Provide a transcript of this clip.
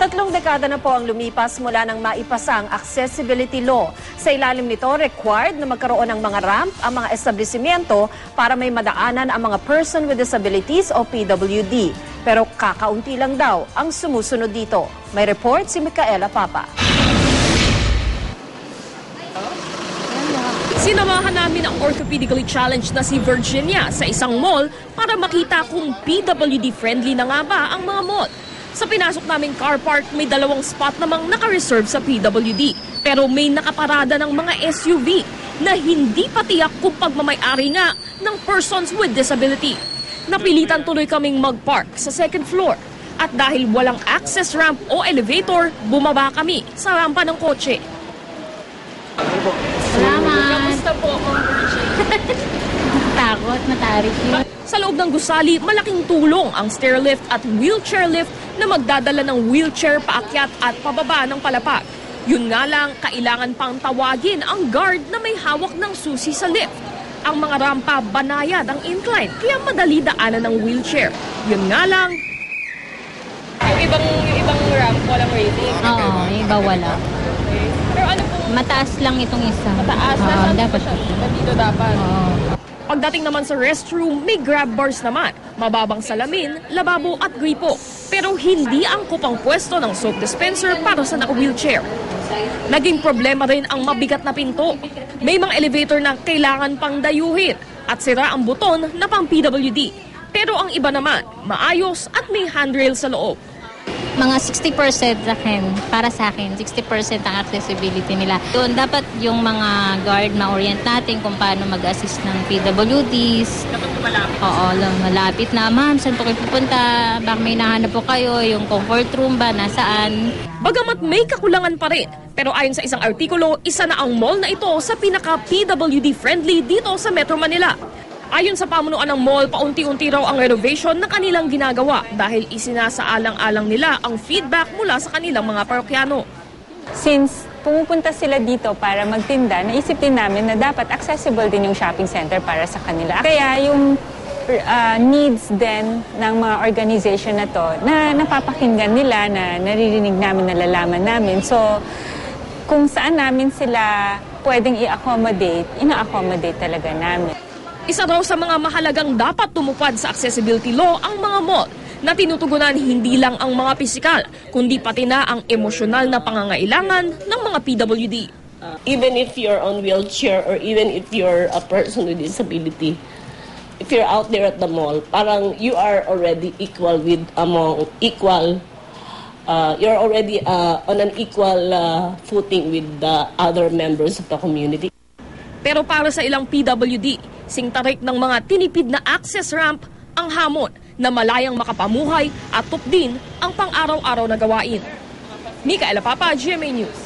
3 dekada na po ang lumipas mula nang maipasa ang accessibility law. Sa ilalim nito, required na magkaroon ng mga ramp ang mga establishmento para may madaanan ang mga person with disabilities o PWD. Pero kakaunti lang daw ang sumusunod dito. May report si Micaela Papa. Sinamahan namin ang orthopedically challenged na si Virginia sa isang mall para makita kung PWD-friendly na nga ba ang mga mall. Sa pinasok naming car park, may 2 spot namang naka-reserve sa PWD. Pero may nakaparada ng mga SUV na hindi patiyak kung pagmamay-ari nga ng persons with disability. Napilitan tuloy kaming mag-park sa 2nd floor. At dahil walang access ramp o elevator, bumaba kami sa rampa ng kotse. Salamat! Kamusta po, Ma'am Virginia? Takot, matarik yun. Sa loob ng gusali, malaking tulong ang stairlift at wheelchair lift na magdadala ng wheelchair paakyat at pababa ng palapag. Yun nga lang, kailangan pang tawagin ang guard na may hawak ng susi sa lift. Ang mga rampa banayad ang incline, kaya madali daanan ng wheelchair. Yun nga lang, yung ibang ramp walang rating. Oo, yung iba wala. Okay. Pero ano po? Mataas lang itong isa. Mataas na Oo, saan dapat po siya? Dito dapat. Oo. Pagdating naman sa restroom, may grab bars naman, mababang salamin, lababo at gripo. Pero hindi angkop ang pwesto ng soap dispenser para sa naka-wheelchair. Naging problema rin ang mabigat na pinto. May mga elevator na kailangan pang dayuhin at sira ang buton na pang PWD. Pero ang iba naman, maayos at may handrail sa loob. Mga 60% para sa akin, 60% ang accessibility nila. Doon dapat yung mga guard ma-orient natin kung paano mag-assist ng PWDs. Dapat malapit. Oo, malapit na. Ma'am, saan po kayo pupunta? Baka may nahanap po kayo, yung comfort room ba, nasaan? Bagamat may kakulangan pa rin, pero ayon sa isang artikulo, isa na ang mall na ito sa pinaka-PWD-friendly dito sa Metro Manila. Ayon sa pamunuan ng mall, paunti-unti raw ang renovation na kanilang ginagawa dahil isinasaalang-alang nila ang feedback mula sa kanilang mga parokyano. Since pumupunta sila dito para magtinda, naisip din namin na dapat accessible din yung shopping center para sa kanila. Kaya yung needs din ng mga organization na to, na napapakinggan nila, na naririnig namin, nalalaman namin. So, kung saan namin sila pwedeng i-accommodate, ina-accommodate talaga namin. Isa raw sa mga mahalagang dapat tumupad sa accessibility law ang mga mall na tinutugunan hindi lang ang mga pisikal, kundi pati na ang emosyonal na pangangailangan ng mga PWD. Even if you're on wheelchair or even if you're a person with disability, if you're out there at the mall, parang you are already equal with you're already on an equal footing with the other members of the community. Pero para sa ilang PWD, singtarik ng mga tinipid na access ramp ang hamon na malayang makapamuhay at din ang pang-araw-araw na gawain. Micaela Papa, GMA News.